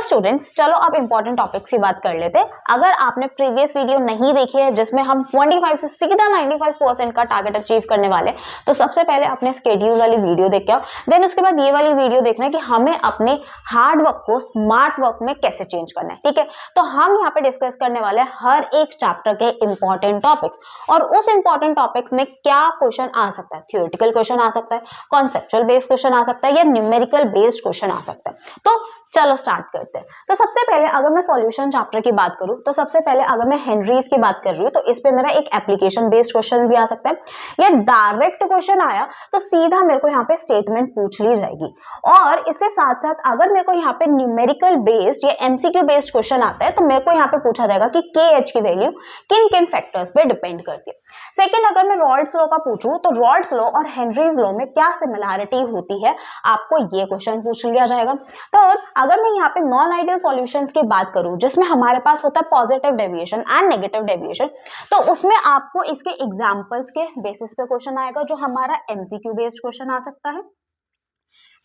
Students, चलो अब important topics की बात कर लेते हैं। अगर आपने प्रीवियस वीडियो नहीं देखी है जिसमें हम 25 से सीधा 95% का टारगेट अचीव करने वाले, तो सबसे पहले अपने स्केड्यूल वाली वीडियो देख के आओ। देन उसके बाद ये वाली वीडियो देखना है कि हमें अपने हार्ड वर्क को स्मार्ट वर्क में कैसे चेंज करना है। ठीक है, तो हम यहाँ पे डिस्कस करने वाले हैं हर एक चैप्टर के इंपॉर्टेंट टॉपिक्स, और उस इंपॉर्टेंट टॉपिक्स में क्या क्वेश्चन आ सकता है। थियोरेटिकल क्वेश्चन आ सकता है, कॉन्सेप्चुअल बेस्ड क्वेश्चन आ सकता है, या न्यूमेरिकल बेस्ड क्वेश्चन आ सकता है। तो चलो स्टार्ट करते हैं। तो सबसे पहले अगर मैं सॉल्यूशन चैप्टर की बात करूं, तो सबसे पहले अगर मैं हेनरीज की बात कर रही हूं, तो इस पे मेरा एक एप्लीकेशन बेस्ड क्वेश्चन भी आ सकता है, या डायरेक्ट क्वेश्चन आया तो सीधा मेरे को यहाँ पे स्टेटमेंट पूछ ली जाएगी। और इसके साथ साथ अगर मेरे को यहाँ पे न्यूमेरिकल बेस्ड या एमसीक्यू बेस्ड क्वेश्चन आता है, तो मेरे को यहाँ पे पूछा जाएगा कि KH की वैल्यू किन किन फैक्टर्स पे डिपेंड करती है। सेकेंड, अगर मैं रॉल्ड्स लॉ का पूछूं, तो रॉल्ड्स लॉ और हेनरीज लॉ में क्या सिमिलैरिटी होती है, आपको ये क्वेश्चन पूछ लिया जाएगा। तो अगर मैं यहाँ पे नॉन आइडियल सॉल्यूशंस की बात करूं, जिसमें हमारे पास होता है positive deviation and negative deviation, तो उसमें आपको इसके एग्जांपल्स के बेसिस पे क्वेश्चन आएगा, जो हमारा एमसीक्यू बेस्ड क्वेश्चन आ सकता है।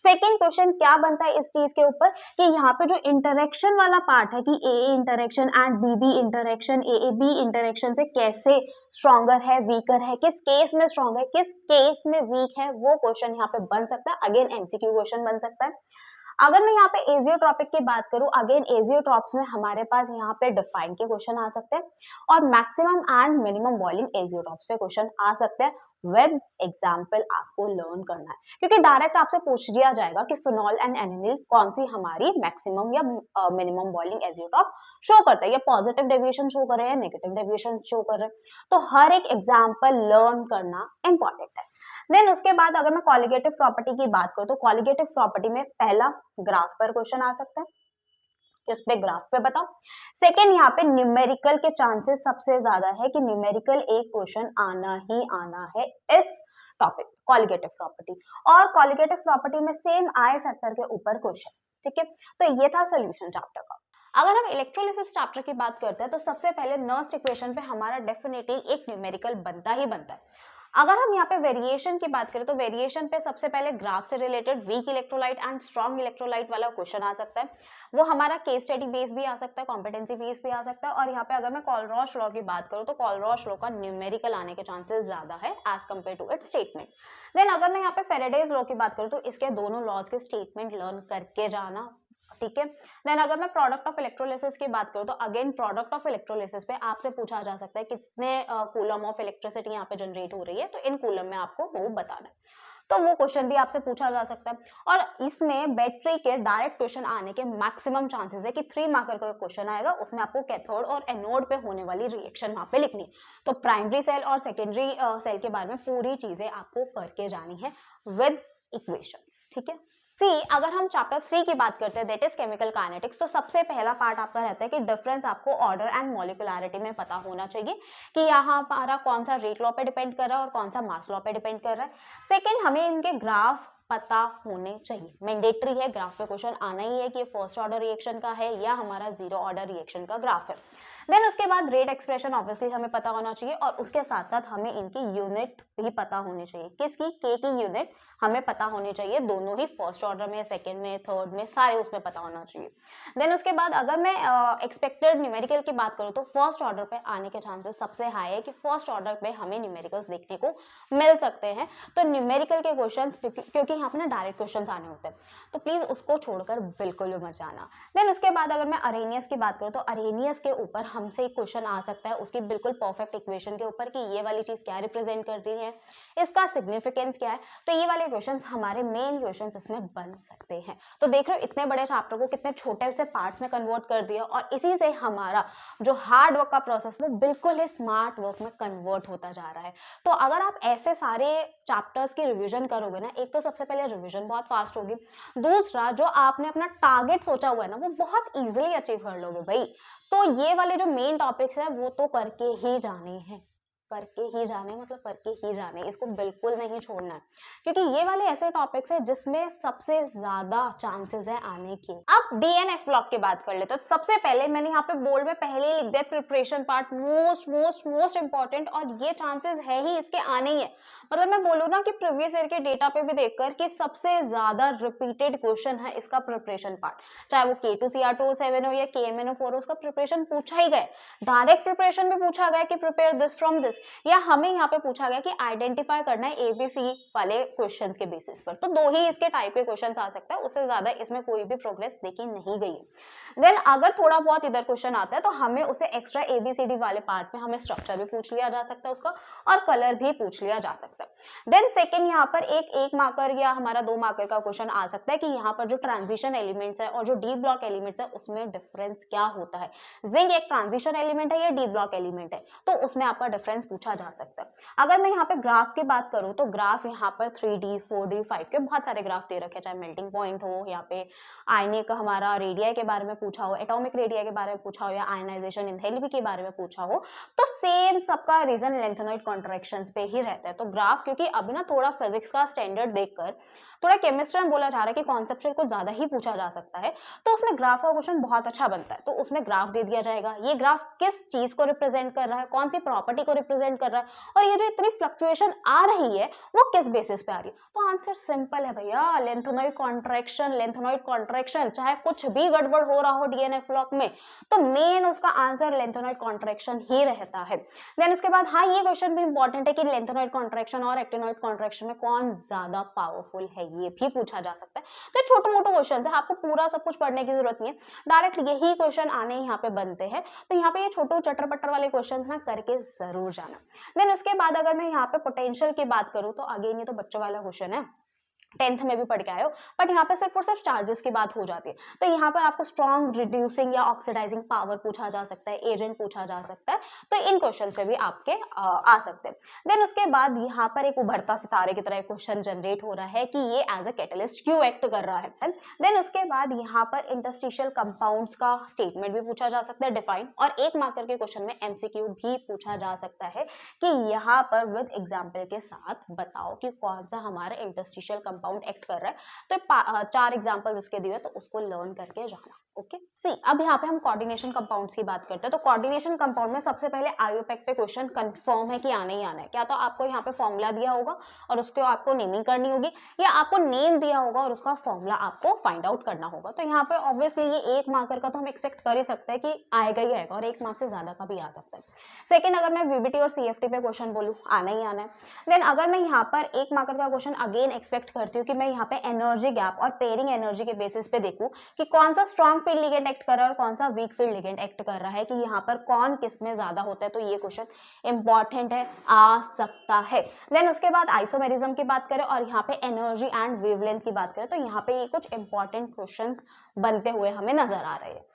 सेकेंड क्वेश्चन क्या बनता है इस चीज के ऊपर कि यहाँ पे जो इंटरेक्शन वाला पार्ट है कि A interaction and B interaction A B interaction से कैसे स्ट्रॉन्गर है, वीकर है, किस केस में स्ट्रॉन्ग है, किस केस में वीक है, वो क्वेश्चन यहाँ पे बन सकता है। अगेन एमसीक्यू क्वेश्चन बन सकता है। अगर मैं यहाँ पे एजियोट्रॉपिक की बात करूं, अगेन एजियोट्रॉप्स में हमारे पास यहाँ पे डिफाइन के क्वेश्चन आ सकते हैं, और maximum and minimum boiling azeotropes पे क्वेश्चन आ सकते हैं विद एग्जांपल आपको लर्न करना है, क्योंकि डायरेक्ट आपसे पूछ दिया जाएगा कि फिनॉल एंड एनिलीन कौन सी हमारी मैक्सिमम या मिनिमम बॉइलिंग एजियोट्रॉप शो करता है, या पॉजिटिव डेविएशन शो कर रहे हैं, नेगेटिव डेविएशन शो कर रहे हैं। तो हर एक एग्जाम्पल लर्न करना इंपॉर्टेंट है। देन उसके बाद अगर मैं कॉलिगेटिव प्रॉपर्टी की बात करूं, तो कॉलिगेटिव प्रॉपर्टी में पहला ग्राफ पर क्वेश्चन आ सकता है कि उस पे ग्राफ पे बताओ। सेकेंड, यहाँ पे न्यूमेरिकल के चांसेस सबसे ज्यादा है कि न्यूमेरिकल एक क्वेश्चन आना ही आना है इस टॉपिक कॉलिगेटिव प्रॉपर्टी, और कॉलिगेटिव प्रॉपर्टी में सेम आई फैक्टर के ऊपर क्वेश्चन। ठीक है, तो ये था सोल्यूशन चैप्टर का। अगर हम इलेक्ट्रोलिसिस चैप्टर की बात करते हैं, तो सबसे पहले नर्स्ट इक्वेशन पे हमारा डेफिनेटली एक न्यूमेरिकल बनता ही बनता है। अगर हम यहाँ पे वेरिएशन की बात करें, तो वेरिएशन पे सबसे पहले ग्राफ से related weak electrolyte and strong electrolyte वाला क्वेश्चन आ सकता है। वो हमारा केस स्टडी बेस भी आ सकता है, कॉम्पिटेंसी बेस भी आ सकता है। और यहाँ पे अगर मैं कॉलरॉश लॉ की बात करूँ, तो कॉलरॉश लॉ का न्यूमेरिकल आने के चांसेस ज्यादा है as compare to its statement. Then अगर मैं यहाँ पे फेरेडेज लॉ की बात करूँ, तो इसके दोनों लॉज के स्टेटमेंट लर्न करके जाना। ठीक है, देन अगर मैं प्रोडक्ट ऑफ इलेक्ट्रोलिसिस की बात करूं, तो अगेन प्रोडक्ट ऑफ इलेक्ट्रोलिसिस पे आपसे पूछा जा सकता है कितने कूलम ऑफ इलेक्ट्रिसिटी यहाँ पे जनरेट हो रही है, तो इन कूलम में आपको वो बताना है। तो वो क्वेश्चन भी आपसे पूछा जा सकता है। और इसमें बैटरी के डायरेक्ट क्वेश्चन आने के मैक्सिमम चांसेस है कि 3 मार्कर का क्वेश्चन आएगा, उसमें आपको कैथोड और एनोड पे होने वाली रिएक्शन वहां पे लिखनी है। तो प्राइमरी सेल और सेकेंडरी सेल के बारे में पूरी चीजें आपको करके जानी है विद इक्वेशंस। ठीक है, अगर हम चैप्टर 3 की बात करते हैं, दैट इज केमिकल काइनेटिक्स, तो सबसे पहला पार्ट आपका रहता है कि डिफरेंस आपको ऑर्डर एंड मॉलिक्यूलैरिटी में पता होना चाहिए कि यहाँ हमारा कौन सा रेट लॉ पे डिपेंड कर रहा है और कौन सा मास लॉ पे डिपेंड कर रहा है। सेकेंड, हमें इनके ग्राफ पता होने चाहिए, मैंडेटरी है, ग्राफ पे क्वेश्चन आना ही है कि फर्स्ट ऑर्डर रिएक्शन का है या हमारा जीरो ऑर्डर रिएक्शन का ग्राफ है। देन उसके बाद रेट एक्सप्रेशन ऑब्वियसली हमें पता होना चाहिए, और उसके साथ साथ हमें इनकी यूनिट भी पता होनी चाहिए। किसकी? के की यूनिट हमें पता होनी चाहिए, दोनों ही फर्स्ट ऑर्डर में, सेकंड में, थर्ड में, सारे उसमें पता होना चाहिए। देन उसके बाद अगर मैं एक्सपेक्टेड न्यूमेरिकल की बात करूँ, तो फर्स्ट ऑर्डर पे आने के चांसेस सबसे हाई है कि फर्स्ट ऑर्डर पे हमें न्यूमेरिकल्स देखने को मिल सकते हैं। तो न्यूमेरिकल के क्वेश्चन, क्योंकि यहाँ पे ना डायरेक्ट क्वेश्चन आने होते हैं, तो प्लीज उसको छोड़कर बिल्कुल भी मत जाना। देन उसके बाद अगर मैं अरेनियस की बात करूँ, तो अरेनियस के ऊपर हमसे एक क्वेश्चन आ सकता है उसकी बिल्कुल परफेक्ट इक्वेशन के ऊपर कि ये वाली चीज क्या रिप्रेजेंट करती है, इसका सिग्निफिकेंस क्या है। तो ये वाले क्वेश्चंस हमारे मेन क्वेश्चंस इसमें बन सकते हैं। तो देख रहे हो इतने बड़े चैप्टर को कितने छोटे से पार्ट्स में कन्वर्ट कर दिया, और इसी से हमारा जो हार्ड वर्क का प्रोसेस वो बिल्कुल ही स्मार्ट वर्क में कन्वर्ट होता जा रहा है। तो अगर आप ऐसे सारे चैप्टर्स की रिविजन करोगे ना, एक तो सबसे पहले रिविजन बहुत फास्ट होगी, दूसरा जो आपने अपना टारगेट सोचा हुआ है ना, वो बहुत इजीली अचीव कर लोगे भाई। तो ये वाले जो मेन टॉपिक्स है वो तो करके ही जाने हैं। करके ही जाने, मतलब करके ही जाने, इसको बिल्कुल नहीं छोड़ना है, क्योंकि ये वाले ऐसे टॉपिक्स है जिसमें सबसे ज्यादा चांसेस है आने के। अब डीएनएफ ब्लॉक की बात कर लेते हैं। तो सबसे पहले मैंने यहाँ पे बोर्ड में पहले ही लिख दिया preparation part most most most important, और ये चांसेस है ही इसके आने ही है। मतलब मैं बोलूँ ना कि प्रीवियस ईयर के डेटा पे भी देखकर कि सबसे ज्यादा रिपीटेड क्वेश्चन है इसका प्रिपरेशन पार्ट, चाहे वो K2CR207 हो या KMNO4 हो, उसका प्रिपरेशन पूछा ही गया। डायरेक्ट प्रिपरेशन में पूछा गया कि प्रिपेयर दिस फ्रॉम दिस, या हमें यहाँ पे पूछा गया कि आइडेंटिफाई करना है ABC वाले क्वेश्चंस के बेसिस पर। तो दो ही इसके टाइप के क्वेश्चंस आ सकता है, उससे ज्यादा इसमें कोई भी प्रोग्रेस देखी नहीं गई है। देन अगर थोड़ा बहुत इधर क्वेश्चन आता है तो हमें उसे एक्स्ट्रा ABCD वाले पार्ट में हमें स्ट्रक्चर भी पूछ लिया जा सकता है उसका, और कलर भी पूछ लिया जा सकता है। देन सेकेंड यहाँ पर एक मार्कर या हमारा 2 मार्कर का क्वेश्चन आ सकता है कि यहाँ पर जो ट्रांजिशन एलिमेंट्स है और जो डी ब्लॉक एलिमेंट्स है उसमें डिफरेंस क्या होता है। जिंक एक ट्रांजिशन एलिमेंट है या डी ब्लॉक एलिमेंट है, तो उसमें आपका डिफरेंस पूछा जा सकता है। अगर मैं यहाँ पे ग्राफ की बात करूँ तो ग्राफ यहाँ पर 3D 4D 5 के बहुत सारे ग्राफ दे रखे, चाहे मेल्टिंग पॉइंट हो, यहाँ पे आयनिक हमारा रेडिया के बारे में पूछा हो, एटॉमिक रेडिया के बारे में पूछा हो, या आयनाइजेशन एंथैल्पी के बारे में पूछा हो, तो सेम सबका रीजन लेंथेनॉइड कॉन्ट्रैक्शंस पे ही रहता है। तो ग्राफ, क्योंकि अभी ना थोड़ा फिजिक्स का स्टैंडर्ड देखकर थोड़ा केमिस्ट्री में बोला जा रहा है कि कॉन्सेप्चुअल कुछ ज्यादा ही पूछा जा सकता है, तो उसमें ग्राफ का क्वेश्चन बहुत अच्छा बनता है। तो उसमें ग्राफ दे दिया जाएगा, ये ग्राफ किस चीज को रिप्रेजेंट कर रहा है, कौन सी प्रॉपर्टी को रिप्रेजेंट कर रहा है, और ये जो इतनी फ्लक्चुएशन आ रही है वो किस बेसिस पे आ रही है। तो आंसर सिंपल है भैया, लेंथेनॉइड कॉन्ट्रैक्शन। लेंथेनॉइड कॉन्ट्रैक्शन, चाहे कुछ भी गड़बड़ हो रहा हो डीएनएफ ब्लॉक में, तो मेन उसका आंसर लेंथेनॉइड कॉन्ट्रैक्शन ही रहता है। देन उसके बाद हाँ, ये क्वेश्चन भी इंपॉर्टेंट है कि लेंथेनॉइड कॉन्ट्रैक्शन और एक्टिनॉइड कॉन्ट्रैक्शन में कौन ज्यादा पावरफुल है, ये भी पूछा जा सकता है। तो छोटे मोटे क्वेश्चन है, आपको पूरा सब कुछ पढ़ने की जरूरत नहीं है, डायरेक्ट यही क्वेश्चन आने यहाँ पे बनते हैं। तो यहाँ पे ये छोटे चटर पटर वाले क्वेश्चन ना करके जरूर जाना। देन उसके बाद अगर मैं यहाँ पे पोटेंशियल की बात करूँ तो अगेन ये तो बच्चों वाला क्वेश्चन है, 10th में भी पढ़ के आए हो, बट यहाँ पे सिर्फ और सिर्फ चार्जेस की बात हो जाती है। तो यहाँ पर आपको स्ट्रॉन्ग रिड्यूसिंग या ऑक्सीडाइजिंग पावर पूछा जा सकता है, एजेंट पूछा जा सकता है, तो इन क्वेश्चन पे भी आपके आ सकते हैं। देन उसके बाद यहाँ पर एक उभरता सितारे की तरह क्वेश्चन जनरेट हो रहा है कि ये एज अ कैटलिस्ट क्यों एक्ट कर रहा है। देन उसके बाद यहाँ पर इंटरस्टिशियल कंपाउंड्स का स्टेटमेंट भी पूछा जा सकता है, डिफाइन, और 1 मार्कर के क्वेश्चन में MCQ भी पूछा जा सकता है कि यहाँ पर विद एग्जाम्पल के साथ बताओ कि कौन सा हमारा इंटरस्टिशियल कंपाउंड एक्ट कर रहा है। तो 4 एग्जांपल इसके दिए, तो उसको लर्न करके जाना। ओके सी, अब यहाँ पे हम कोऑर्डिनेशन कंपाउंड्स की बात करते हैं। तो कोऑर्डिनेशन कंपाउंड में सबसे पहले आयोपेक पे क्वेश्चन कंफर्म है कि आने ही आना है। क्या तो आपको यहाँ पे फॉर्मूला दिया होगा और उसको आपको नेमिंग करनी होगी, या आपको नेम दिया होगा और उसका फॉर्मूला आपको फाइंड आउट करना होगा। तो यहाँ पे ऑब्वियसली ये 1 मार्कर का तो हम एक्सपेक्ट कर ही सकते हैं कि आएगा ही आएगा, और 1 मार्क से ज्यादा का भी आ सकता है। सेकेंड, अगर मैं VBT और CFT पे क्वेश्चन बोलूँ, आना ही आना है। देन अगर मैं यहाँ पर 1 मार्कर का क्वेश्चन अगेन एक्सपेक्ट करती हूँ कि मैं यहाँ पे एनर्जी गैप और पेयरिंग एनर्जी के बेसिस पे देखूँ कि कौन सा स्ट्रॉन्ग फील्ड लिगेंड एक्ट कर रहा है और कौन सा वीक फील्ड लिगेंड एक्ट कर रहा है, कि यहाँ पर कौन किस में ज्यादा होता है, तो ये क्वेश्चन इंपॉर्टेंट है, आ सकता है। देन उसके बाद आइसोमेरिज्म की बात करें और यहाँ पे एनर्जी एंड वेवलेंथ की बात करें, तो यहाँ पे ये कुछ इंपॉर्टेंट क्वेश्चन बनते हुए हमें नजर आ रहे हैं।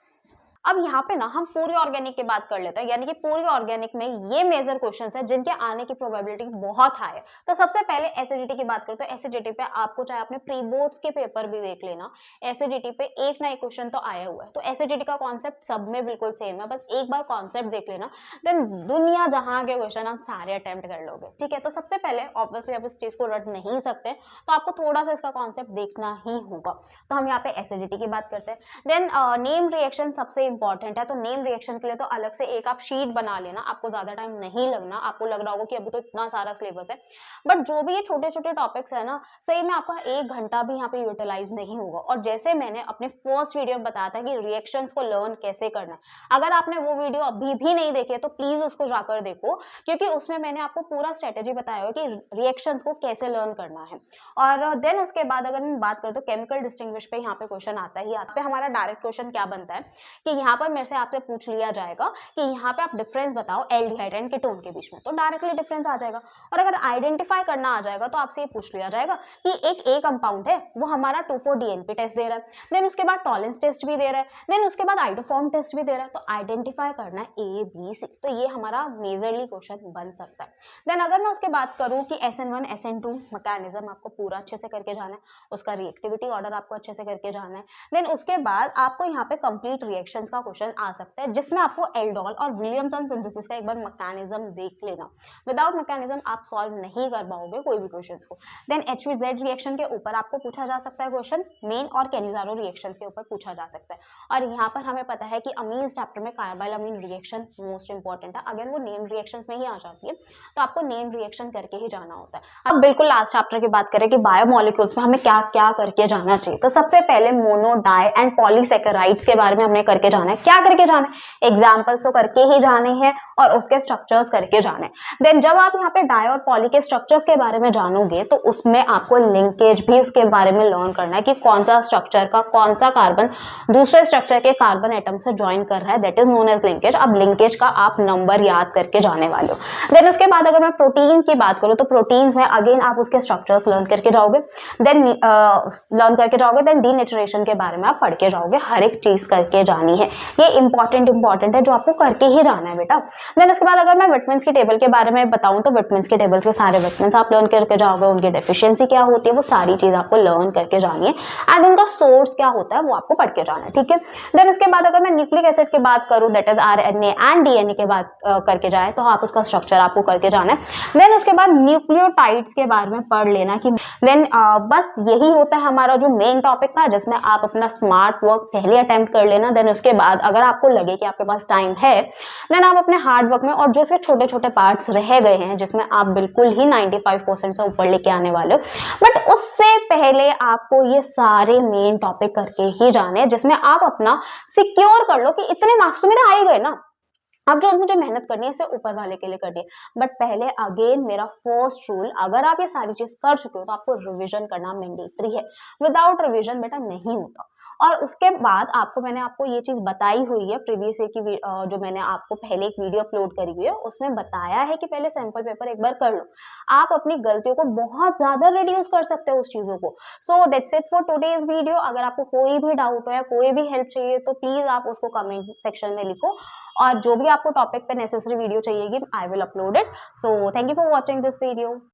अब यहाँ पे ना हम पूरी ऑर्गेनिक की बात कर लेते हैं, यानी कि पूरी ऑर्गेनिक में ये मेजर क्वेश्चंस हैं जिनके आने की प्रोबेबिलिटी बहुत हाई है। तो सबसे पहले एसिडिटी की बात करते हैं। एसिडिटी पे आपको, चाहे आपने प्री बोर्ड्स के पेपर भी देख लेना, एसिडिटी पे एक ना एक क्वेश्चन तो आया हुआ है। तो एसिडिटी का कॉन्सेप्ट सब में बिल्कुल सेम है, बस एक बार कॉन्सेप्ट देख लेना, देन दुनिया जहां के क्वेश्चन आप सारे अटेम्प्ट कर लोगे। ठीक है, तो सबसे पहले ऑब्वियसली आप इस चीज को रट नहीं सकते, तो आपको थोड़ा सा इसका कॉन्सेप्ट देखना ही होगा। तो हम यहाँ पे एसिडिटी की बात करते हैं। देन नेम रिएक्शन सबसे इंपॉर्टेंट है, तो नेम रिएक्शन के लिए तो अलग से एक आप शीट बना लेना, आपको ज्यादा टाइम नहीं लगना। आपको लग रहा होगा कि अभी तो इतना सारा सिलेबस है, बट जो भी ये छोटे छोटे टॉपिक्स है ना, सही में आपका 1 घंटा भी यहाँ पे यूटिलाइज नहीं होगा। और जैसे मैंने अपने फर्स्ट वीडियो में बताया था कि रिएक्शंस को लर्न कैसे करना है, अगर आपने वो वीडियो अभी भी नहीं देखे तो प्लीज उसको जाकर देखो, क्योंकि उसमें मैंने आपको पूरा स्ट्रेटेजी बताया है कि रिएक्शंस को कैसे लर्न करना है। और देन उसके बाद अगर मैं बात करूँ तो केमिकल डिस्टिंग्विश पे यहाँ पे क्वेश्चन आता ही आता है। हमारा डायरेक्ट क्वेश्चन क्या बनता है कि यहाँ पर मेरे से आपसे पूछ लिया जाएगा कि यहाँ पे आप डिफरेंस बताओ एल्डिहाइड एंड कीटोन के बीच में, तो डायरेक्टली डिफरेंस आ जाएगा। और अगर आइडेंटिफाई करना आ जाएगा तो आपसे ये पूछ लिया जाएगा कि एक ए कंपाउंड है, वो हमारा 2,4-DNP टेस्ट दे रहा है, देन उसके बाद टॉलेंस टेस्ट भी दे रहा है, देन उसके बाद आइडोफॉर्म टेस्ट भी दे रहा है, तो आइडेंटिफाई करना है A, B, C। तो ये हमारा मेजरली क्वेश्चन बन सकता है। देन अगर मैं उसके बात करूँ कि SN1 SN2 मैकेनिज्म आपको पूरा अच्छे से करके जाना है, उसका रिएक्टिविटी ऑर्डर आपको अच्छे से करके जाना है। देन उसके बाद आपको यहाँ पे कंप्लीट रिएक्शंस का क्वेश्चन आ सकता है, जिसमें आपको एल्डोल और विलियमसन सिंथेसिस का एक बार मैकेनिज्म देख लेना। विदाउट मैकेनिज्म आप सॉल्व नहीं कर पाओगे कोई भी क्वेश्चन को। देन HVZ रिएक्शन के ऊपर आपको पूछा जा सकता है क्वेश्चन, मेन और कैनिजारो रिएक्शंस के ऊपर पूछा जा सकता है। और यहाँ पर हमें पता है कि अमीन्स चैप्टर में कार्बाइलअमीन रिएक्शन मोस्ट इंपॉर्टेंट है। अगर वो नेम रिएक्शंस में ही आ जाती है तो आपको नेम रिएक्शन करके ही जाना होता है। अब बिल्कुल लास्ट चैप्टर की बात करें कि बायोमोलिक्यूल्स में हमें क्या क्या करके जाना चाहिए, तो सबसे पहले मोनो, डाई एंड पॉलीसेकेराइड्स के बारे में हमने करके जाना है। क्या करके जाना है? एग्जाम्पल्स तो करके ही जाने हैं और उसके स्ट्रक्चर्स करके जाने हैं। देन जब आप यहाँ पे डाई और पॉली के स्ट्रक्चर्स के बारे में जानोगे तो उसमें आपको लिंकेज भी उसके बारे में लर्न करना है कि कौन सा स्ट्रक्चर का कौन सा कार्बन दूसरे स्ट्रक्चर के कार्बन एटम से ज्वाइन कर रहा है, that is known as linkage. अब लिंकेज का आप नंबर याद करके जाने वाले हो। देन उसके बाद अगर मैं प्रोटीन की बात करूँ तो प्रोटीन्स में अगेन आप उसके स्ट्रक्चर्स लर्न करके जाओगे, देन देन डीनेचुरेशन के बारे में आप पढ़ के जाओगे। हर एक चीज करके जानी है, ये इंपॉर्टेंट है जो आपको करके ही जाना है बेटा। देन उसके बाद अगर मैं विटामिन्स की टेबल के बारे में बताऊं तो विटामिन्स के टेबल्स के सारे विटामिन्स आप लर्न करके जाओगे, उनकी डेफिशिएंसी क्या होती है वो सारी चीज आपको लर्न करके जानी है, एंड उनका सोर्स क्या होता है वो आपको पढ़ के जाना है, ठीक है। देन उसके बाद अगर मैं न्यूक्लिक एसिड की बात करूं, that is RNA and DNA के बात करके जाए तो आप उसका स्ट्रक्चर आपको करके जाना है। देन उसके बाद न्यूक्लियोटाइड्स के बारे में पढ़ लेना कि देन बस यही होता है हमारा जो मेन टॉपिक था, जिसमें आप अपना स्मार्ट वर्क पहले अटेम्प्ट कर लेना। देन उसके बाद अगर आपको लगे कि आपके पास टाइम है, देन आप अपने हार्ड वर्क में और जो इसके छोटे छोटे पार्ट्स रह गए हैं जिसमें आप बिल्कुल ही 95% से ऊपर लेके आने वाले हो, बट उससे पहले आपको ये सारे मेन टॉपिक करके ही जाने हैं, जिसमें आप अपना सिक्योर कर लो कि इतने मार्क्स तो मेरे आ ही गए ना, अब जो मुझे मेहनत करनी है इसे ऊपर वाले के लिए करनी है। बट पहले अगेन मेरा फर्स्ट रूल, अगर आप ये सारी चीज कर चुके हो तो आपको रिवीजन करना मैंडेटरी है। विदाउट रिवीजन बेटा नहीं होता। और उसके बाद मैंने आपको ये चीज बताई हुई है प्रीवियस ईयर की जो मैंने आपको पहले एक वीडियो अपलोड करी हुई है, उसमें बताया है कि पहले सैंपल पेपर एक बार कर लो। आप अपनी गलतियों को बहुत ज्यादा रिड्यूस कर सकते हो उस चीजों को। So that's it for today's video. अगर आपको कोई भी डाउट हो या कोई भी हेल्प चाहिए तो प्लीज आप उसको कमेंट सेक्शन में लिखो, और जो भी आपको टॉपिक पे नेसेसरी वीडियो चाहिएगी I will upload it. So thank you for watching this video.